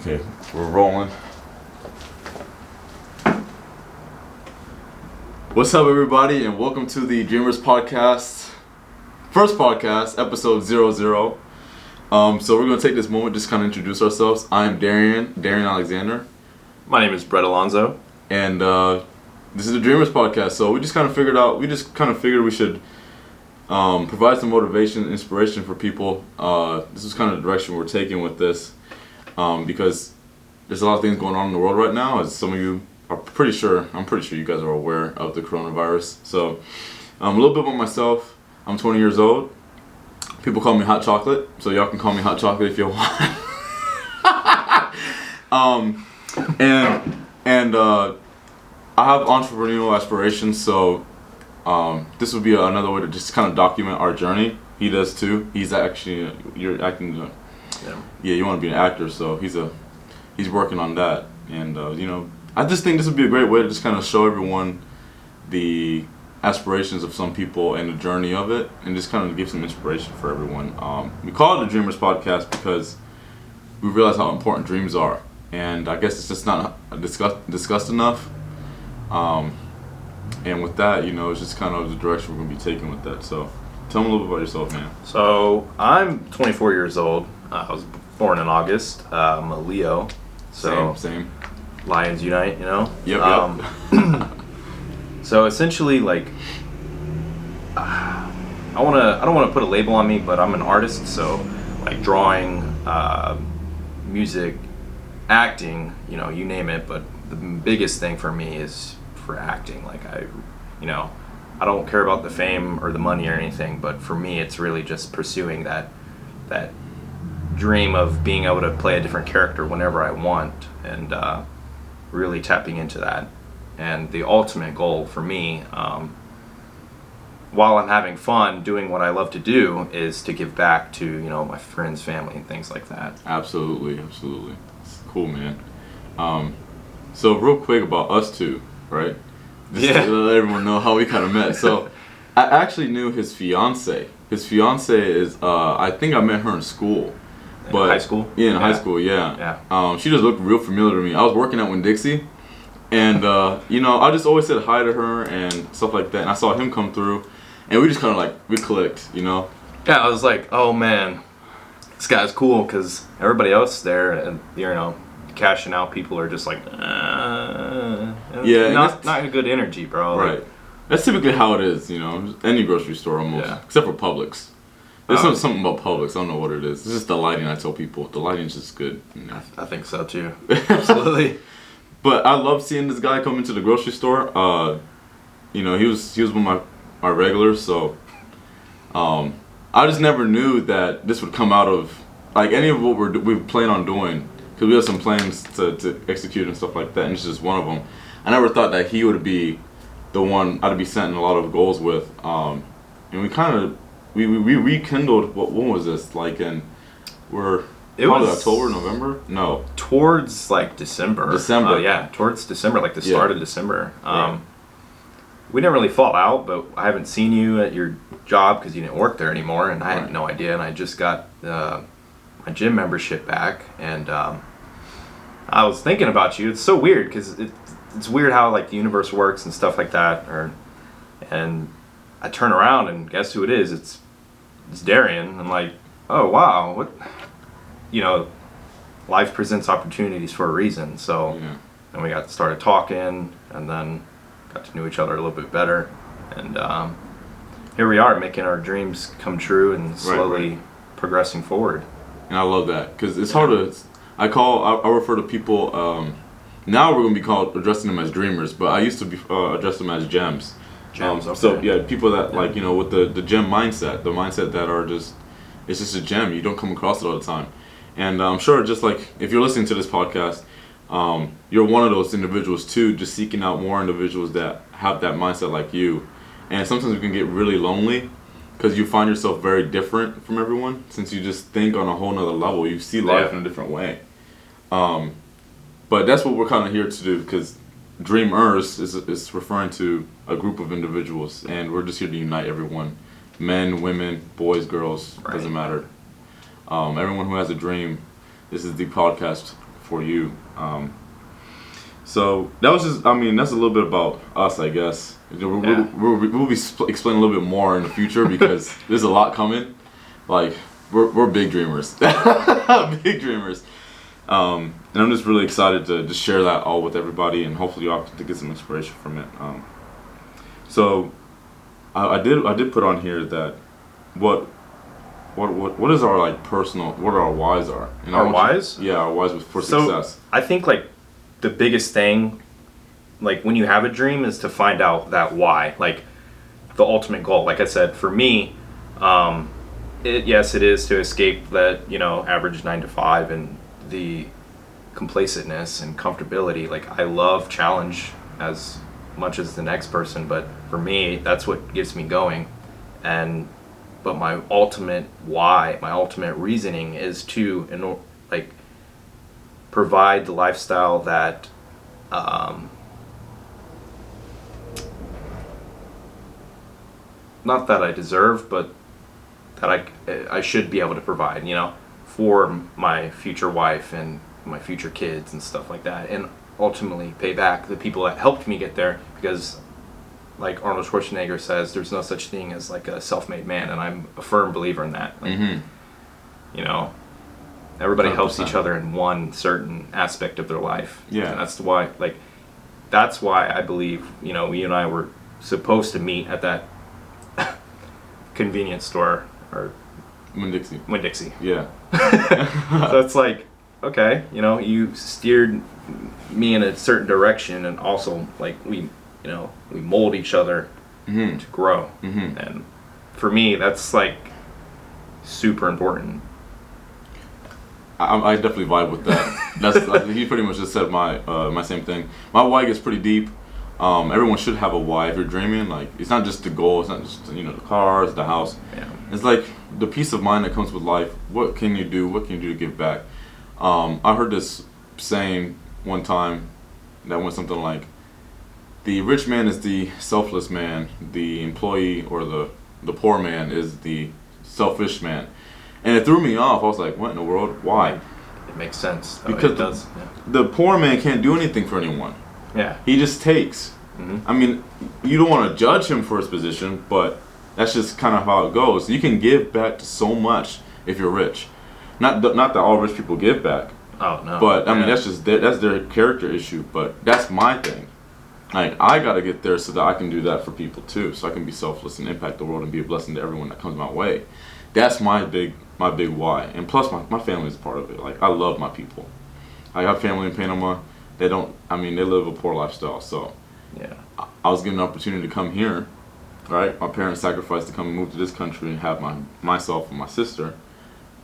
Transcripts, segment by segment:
Okay, we're rolling. What's up, everybody, and welcome to the Dreamers Podcast, first podcast, episode 00. So we're going to take this moment just kind of introduce ourselves. I'm Darian Alexander. My name is Brett Alonzo. And this is the Dreamers Podcast. So we just kind of figured we should provide some motivation and inspiration for people. This is kind of the direction we're taking with this. Because there's a lot of things going on in the world right now, as some of you are I'm pretty sure you guys are aware of the coronavirus. So, a little bit about myself. I'm 20 years old. People call me Hot Chocolate, so y'all can call me Hot Chocolate if you want. I have entrepreneurial aspirations, so this would be another way to just kind of document our journey. He does too. He's actually you're acting. Yeah, you want to be an actor, so he's working on that, and I just think this would be a great way to just kind of show everyone the aspirations of some people and the journey of it, and just kind of give some inspiration for everyone. We call it the Dreamers Podcast because we realize how important dreams are, and I guess it's just not discussed enough. And with that, it's just kind of the direction we're gonna be taking with that. So, tell me a little bit about yourself, man. So I'm 24 years old. I was born in August. I'm a Leo. So Same. Lions unite, Yep. So essentially, I don't want to put a label on me, but I'm an artist. So like drawing, music, acting, you name it. But the biggest thing for me is for acting. I don't care about the fame or the money or anything, but for me, it's really just pursuing that dream of being able to play a different character whenever I want, and really tapping into that. And the ultimate goal for me, while I'm having fun doing what I love to do, is to give back to my friends, family, and things like that. Absolutely. It's cool, man. So real quick about us two, right? Just to let everyone know how we kind of met. So I actually knew his fiance. His fiance is I think I met her in school. But high school? Yeah, in high school, yeah. She just looked real familiar to me. I was working at Winn-Dixie, and I just always said hi to her and stuff like that. And I saw him come through, and we just kind of we clicked, Yeah, I was like, oh man, this guy's cool, because everybody else there, and cashing out people are just like, not a good energy, bro. Right. That's typically how it is, any grocery store almost, except for Publix. There's something about Publix. I don't know what it is. It's just the lighting. I tell people the lighting's just good. I think so too. Absolutely. But I love seeing this guy come into the grocery store. He was one of my regulars. So, I just never knew that this would come out of any of what we plan on doing, because we have some plans to execute and stuff like that. And it's just one of them. I never thought that he would be the one I'd be setting a lot of goals with. And we kind of. We rekindled. When was this? It was October, November. No, towards December. Towards December, the start of December. We didn't really fall out, but I haven't seen you at your job because you didn't work there anymore, and I had no idea. And I just got my gym membership back, and I was thinking about you. It's so weird because it's weird how the universe works and stuff like that, and I turn around and guess who it is? It's Darian. I'm like, oh wow, what? Life presents opportunities for a reason. So, then we started talking, and then got to know each other a little bit better, and here we are making our dreams come true and slowly progressing forward. And I love that because it's hard to. I refer to people. Now we're gonna be addressing them as dreamers, but I used to address them as gems. Okay. So people that with the gem mindset, the mindset that are it's just a gem. You don't come across it all the time, and I'm sure just if you're listening to this podcast, you're one of those individuals too, just seeking out more individuals that have that mindset like you. And sometimes you can get really lonely because you find yourself very different from everyone, since you just think on a whole nother level. You see life in a different way. But that's what we're kind of here to do, because Dreamers is referring to a group of individuals, and we're just here to unite everyone. Men, women, boys, girls, doesn't matter. Everyone who has a dream, this is the podcast for you. So that was just, I mean, that's a little bit about us, I guess. We'll be explaining a little bit more in the future because there's a lot coming. Like, we're big dreamers. Big dreamers. And I'm just really excited to just share that all with everybody, and hopefully y'all can get some inspiration from it. So I did put on here that what is our like personal, what our whys are. And our whys? Yeah, our whys for success. I think like the biggest thing, like when you have a dream, is to find out that why, like the ultimate goal. Like I said, for me, yes, it is to escape that, average 9 to 5 and the complacentness and comfortability. Like I love challenge as much as the next person, but for me, that's what gets me going. But my ultimate why, my ultimate reasoning is to provide the lifestyle that not that I deserve, but that I should be able to provide, for my future wife and my future kids and stuff like that, and ultimately pay back the people that helped me get there, because like Arnold Schwarzenegger says, there's no such thing as like a self-made man, and I'm a firm believer in that. Like, everybody 100%. Helps each other in one certain aspect of their life. Yeah. And that's why I believe, you and I were supposed to meet at that convenience store, or Winn-Dixie. Yeah. So it's like, okay, you steered me in a certain direction, and also like we mold each other to grow. And for me, that's like super important. I definitely vibe with that. That's he pretty much just said my same thing. My why gets pretty deep. Everyone should have a why if you're dreaming. Like, it's not just the goal. It's not just the cars, the house. Yeah. It's like the peace of mind that comes with life. What can you do? What can you do to give back? I heard this saying one time that went something like, the rich man is the selfless man, the employee or the poor man is the selfish man. And it threw me off. I was like, what in the world? Why? It makes sense. Because it does. The poor man can't do anything for anyone. Yeah. He just takes. I mean, you don't want to judge him for his position, but that's just kind of how it goes. You can give back to so much if you're rich. Not that all rich people give back. Oh, no. But, I mean, that's their character issue. But that's my thing. Like, I got to get there so that I can do that for people too. So I can be selfless and impact the world and be a blessing to everyone that comes my way. That's my big why. And plus, my family is part of it. Like, I love my people. I got family in Panama. They live a poor lifestyle. So yeah, I was given an opportunity to come here. Right? My parents sacrificed to come and move to this country and have myself and my sister.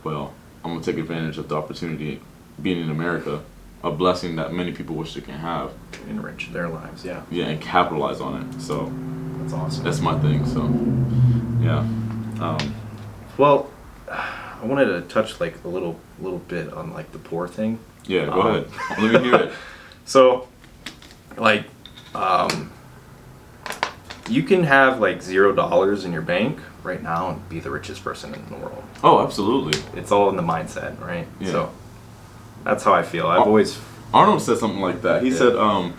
Well, I'm going to take advantage of the opportunity being in America. A blessing that many people wish they can have. Enrich their lives, yeah. Yeah, and capitalize on it. So that's awesome. That's my thing. So yeah. Well, I wanted to touch like a little bit on like the poor thing. Yeah, go ahead. Let me hear it. So, like, you can have like $0 in your bank right now and be the richest person in the world. Oh, absolutely. It's all in the mindset, right? Yeah. So that's how I feel. I've always. Arnold said something like that. He said, I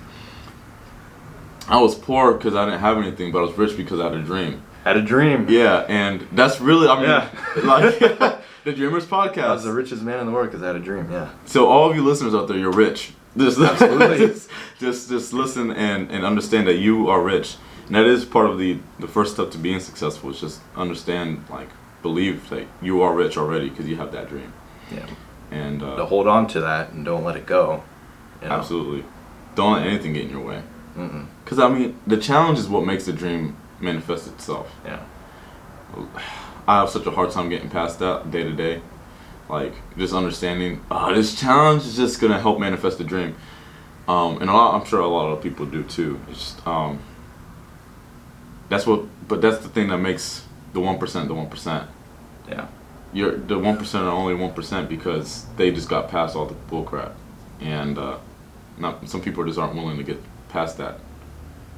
was poor because I didn't have anything, but I was rich because I had a dream. Had a dream. Yeah, and that's really, like, the Dreamers Podcast. I was the richest man in the world because I had a dream, yeah. So all of you listeners out there, you're rich. Absolutely. just listen and understand that you are rich. And that is part of the first step to being successful, is just understand, like, believe that you are rich already because you have that dream. Yeah. And to hold on to that and don't let it go. Absolutely. Don't let anything get in your way. Because, I mean, the challenge is what makes the dream manifest itself. Yeah. I have such a hard time getting past that day to day. Like, just understanding, this challenge is just going to help manifest the dream. And I'm sure a lot of people do too. It's just, that's the thing that makes the 1% the 1%. Yeah. The 1% are only 1% because they just got past all the bullcrap. And some people just aren't willing to get past that.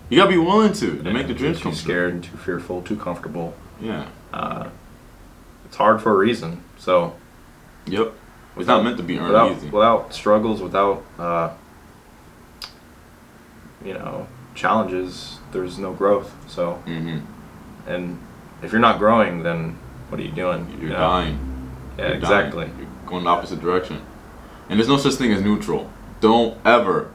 You gotta be willing to make the dreams come true. Too scared and too fearful, too comfortable. Yeah. It's hard for a reason. So. Yep. It's not meant to be earned easy. Without struggles, without challenges, there's no growth. So, and if you're not growing, then what are you doing? You're dying. Yeah, you're exactly. Dying. You're going the opposite direction. And there's no such thing as neutral. Don't ever.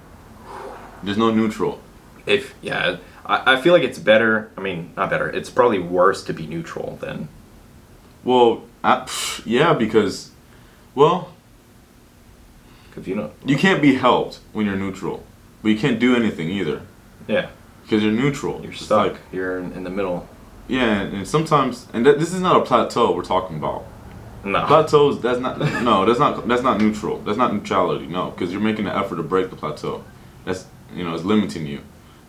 There's no neutral. I feel like it's better. I mean, not better. It's probably worse to be neutral than. Well, because, well, because you can't be helped when you're neutral, but you can't do anything either. Yeah. Because you're neutral. You're stuck. You're in the middle. Yeah, and sometimes, this is not a plateau we're talking about. No. Plateaus, that's not neutral. That's not neutrality, no, because you're making an effort to break the plateau. That's, it's limiting you.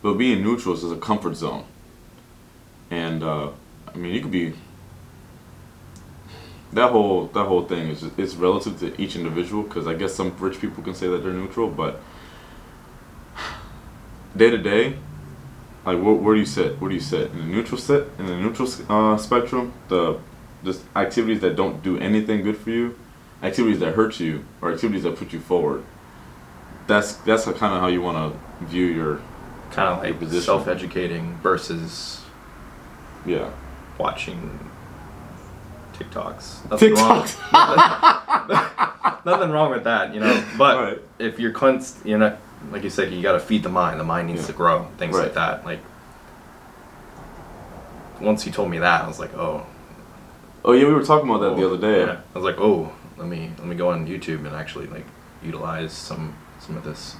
But being neutral is a comfort zone. And, you could be, that whole thing is it's relative to each individual, because I guess some rich people can say that they're neutral, but day to day, like where do you sit? Where do you sit? In the neutral spectrum, just activities that don't do anything good for you, activities that hurt you, or activities that put you forward. That's kind of how you want to view your kind of like position. Self-educating versus watching TikToks. Nothing wrong with that, But right. If you're like you said, you got to feed the mind. The mind needs to grow. Things like that. Like once you told me that, I was like, oh. Oh yeah, we were talking about that the other day. Yeah. I was like, oh, let me go on YouTube and actually like utilize some of this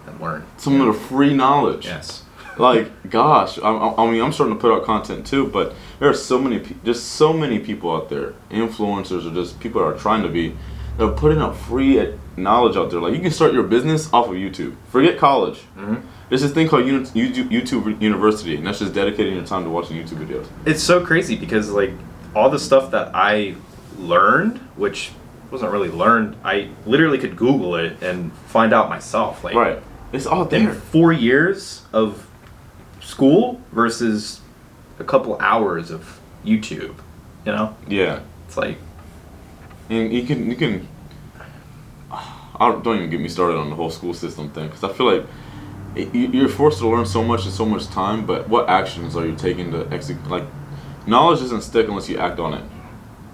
and learn some of the free knowledge. Yes. Like, gosh, I'm starting to put out content too, but there are so many people out there, influencers or just people that are trying to be, they're putting out free knowledge out there. Like, you can start your business off of YouTube. Forget college. Mm-hmm. There's this thing called YouTube University, and that's just dedicating your time to watching YouTube videos. It's so crazy because, like, all the stuff that I learned, which wasn't really learned, I literally could Google it and find out myself. Like, right. It's all there. In 4 years of school versus a couple hours of YouTube, Yeah. It's like, and you can. Don't even get me started on the whole school system thing, because I feel like you're forced to learn so much in so much time. But what actions are you taking to execute? Like, knowledge doesn't stick unless you act on it.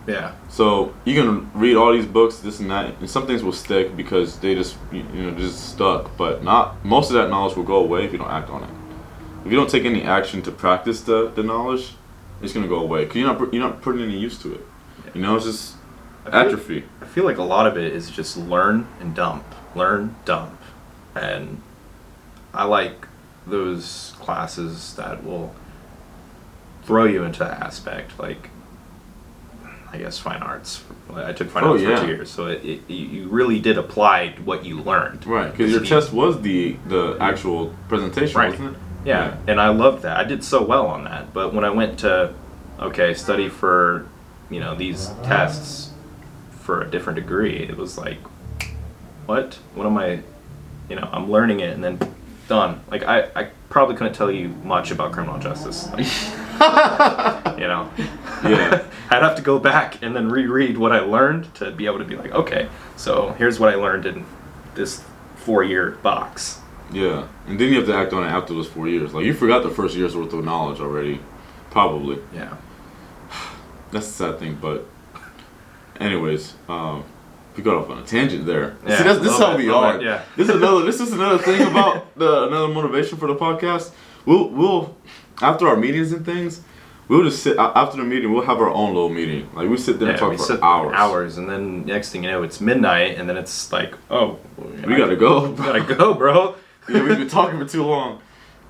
Yeah. So you can read all these books, this and that, and some things will stick because they just just stuck. But not most of that knowledge will go away if you don't act on it. If you don't take any action to practice the knowledge, it's gonna go away because you're not putting any use to it. It's just atrophy. I feel like a lot of it is just learn and dump, and I like those classes that will throw you into that aspect, like I guess fine arts. I took fine arts for 2 years, so you really did apply what you learned. Right, because your test was the actual presentation, wasn't it? Yeah, and I loved that. I did so well on that. But when I went to, study for, these tests for a different degree, it was like, what? What am I, I'm learning it and then done. Like, I probably couldn't tell you much about criminal justice. Like, Yeah. I'd have to go back and then reread what I learned to be able to be like, okay, so here's what I learned in this 4-year box. Yeah, and then you have to act on it after those 4 years. Like, you forgot the first year's worth of knowledge already, probably. Yeah. That's the sad thing, but anyways, we got off on a tangent there. Yeah, see, this is how we are. Yeah. This is another thing about another motivation for the podcast. We'll after our meetings and things, we'll just sit after the meeting. We'll have our own little meeting. Like, we sit there and talk for hours, and then next thing you know, it's midnight, and then it's like, oh, we gotta go. We gotta go, bro. Yeah, we've been talking for too long.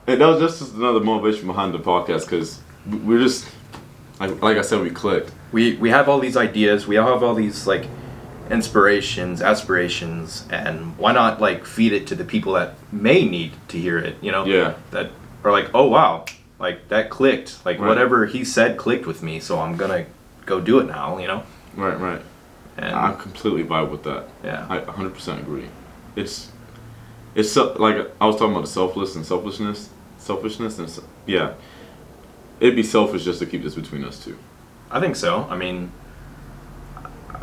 And that was just another motivation behind the podcast, because we're just like I said, we clicked. We have all these ideas. We all have all these like inspirations, aspirations, and why not like feed it to the people that may need to hear it? Yeah. That are like, oh wow, like that clicked. Like whatever he said clicked with me, so I'm gonna go do it now. Right. And I completely vibe with that. Yeah. I 100% agree. It's so, like I was talking about the selfishness, and yeah, it'd be selfish just to keep this between us two. I think so. I mean,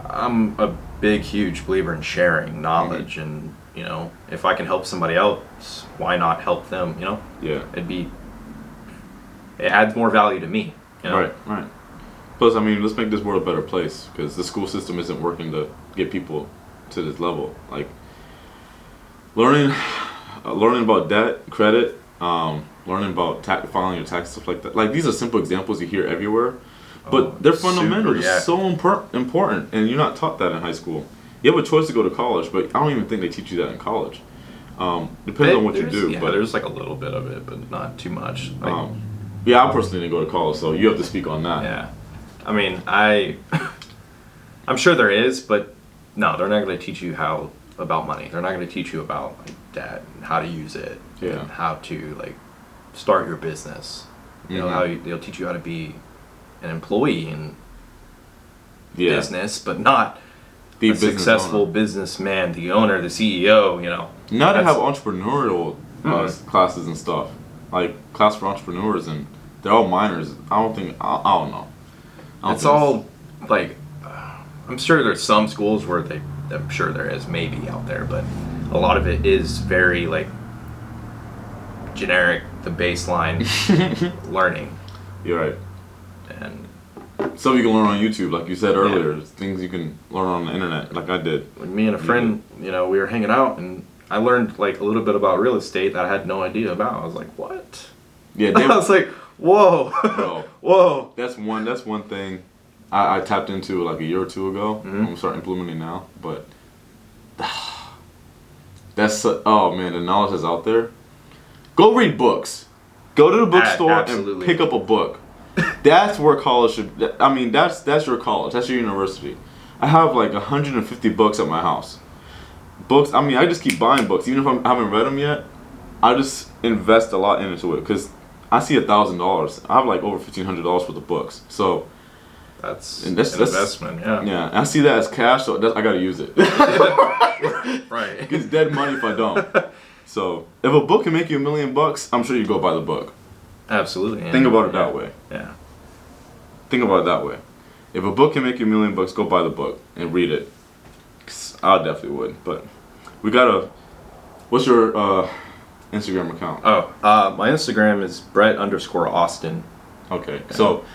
I'm a big, huge believer in sharing knowledge, and you know, if I can help somebody else, why not help them? You know, Yeah. It adds more value to me. You know? Right. Plus, I mean, let's make this world a better place, because the school system isn't working to get people to this level. Like learning about debt, credit, learning about filing your tax, stuff like that. Like these are simple examples you hear everywhere, but they're fundamental. They're so important, and you're not taught that in high school. You have a choice to go to college, but I don't even think they teach you that in college. Depends on what you do. Yeah, but there's like a little bit of it, but not too much. Like, yeah, I personally didn't go to college, so you have to speak on that. Yeah, I mean, I'm sure there is, but no, they're not going to teach you about money. They're not going to teach you about like debt and how to use it, and how to like start your business. You know, they'll teach you how to be an employee in business, but not the successful businessman, the owner, the CEO. You know, now they have entrepreneurial classes and stuff, like class for entrepreneurs, and they're all minors. I don't know. It's all like I'm sure there's some schools where I'm sure there is maybe out there, but a lot of it is very like generic, the baseline learning. You're right. And some you can learn on YouTube, like you said earlier. Things you can learn on the internet, like I did. When me and a friend, you know, we were hanging out, and I learned like a little bit about real estate that I had no idea about. I was like, what? Yeah, I was like, whoa, bro, whoa. That's one thing I tapped into like a year or two ago. I'm gonna start implementing now, but oh man, the knowledge that's out there. Go read books. Go to the bookstore and pick up a book. That's where college should. I mean, that's your college. That's your university. I have like 150 books at my house. Books. I mean, I just keep buying books, even if I haven't read them yet. I just invest a lot into it because I see $1,000. I have like over $1,500 worth of books. So that's an investment. Yeah. Yeah. I see that as cash, so I gotta use it. Right. It's dead money if I don't. So if a book can make you $1 million, I'm sure you go buy the book. Absolutely. Yeah. Think about it that way. Yeah. Think about it that way. If a book can make you $1 million, go buy the book and read it. I definitely would. But we gotta. What's your Instagram account? My Instagram is Brett_Austin. Okay. Yeah. So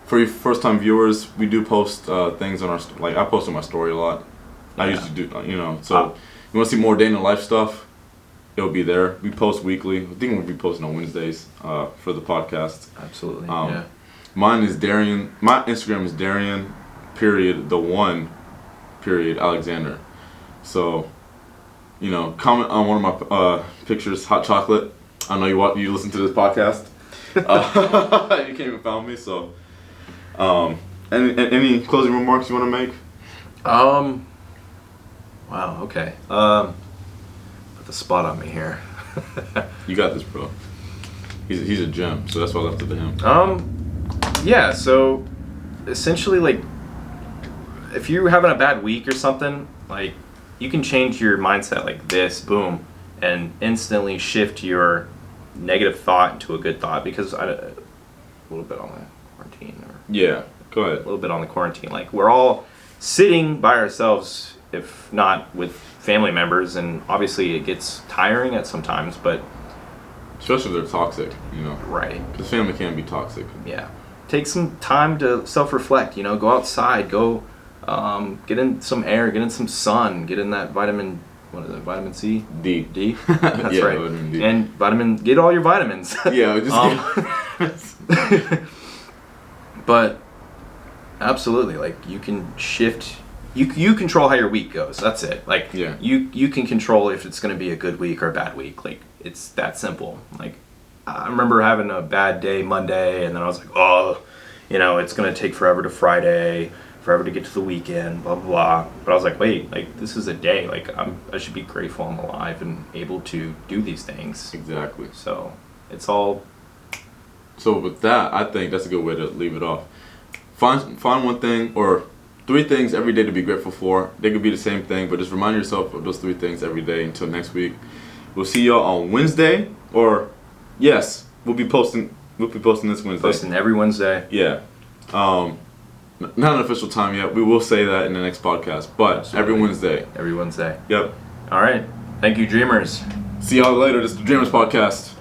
for your first-time viewers, we do post things on our I post on my story a lot. Yeah. I usually do. So you want to see more day in the life stuff? It'll be there. We post weekly. I think we'll be posting on Wednesdays for the podcast. Absolutely. Yeah. Mine is Darian. My Instagram is Darian. Alexander. So, comment on one of my pictures, hot chocolate. I know you listen to this podcast. You came and found me. So, any closing remarks you want to make? Wow. Okay. Put the spot on me here. You got this, bro. He's a gem, so that's why I left it to him. Yeah. So, essentially, like, if you're having a bad week or something, like, you can change your mindset like this, boom, and instantly shift your negative thought into a good thought. Because a little bit on the quarantine. Yeah. Go ahead. A little bit on the quarantine. Like, we're all sitting by ourselves, if not with family members, and obviously it gets tiring at some times, but especially if they're toxic, Right. Because family can be toxic. Yeah. Take some time to self-reflect, go outside, go get in some air, get in some sun, get in that vitamin C? D. That's yeah, right. Vitamin D. And get all your vitamins. Yeah, just But absolutely, like, you can shift. You control how your week goes. That's it. Like, yeah. You can control if it's going to be a good week or a bad week. Like, it's that simple. Like, I remember having a bad day Monday, and then I was like, oh, it's going to take forever to Friday, forever to get to the weekend, blah, blah, blah. But I was like, wait, like, this is a day. Like, I should be grateful I'm alive and able to do these things. Exactly. So, it's all. So with that, I think that's a good way to leave it off. Find one thing or 3 things every day to be grateful for. They could be the same thing, but just remind yourself of those 3 things every day until next week. We'll see y'all on Wednesday, or yes, we'll be posting this Wednesday. Posting every Wednesday. Yeah. Not an official time yet. We will say that in the next podcast, but Absolutely. every Wednesday. Every Wednesday. Yep. All right. Thank you, Dreamers. See y'all later. This is the Dreamers Podcast.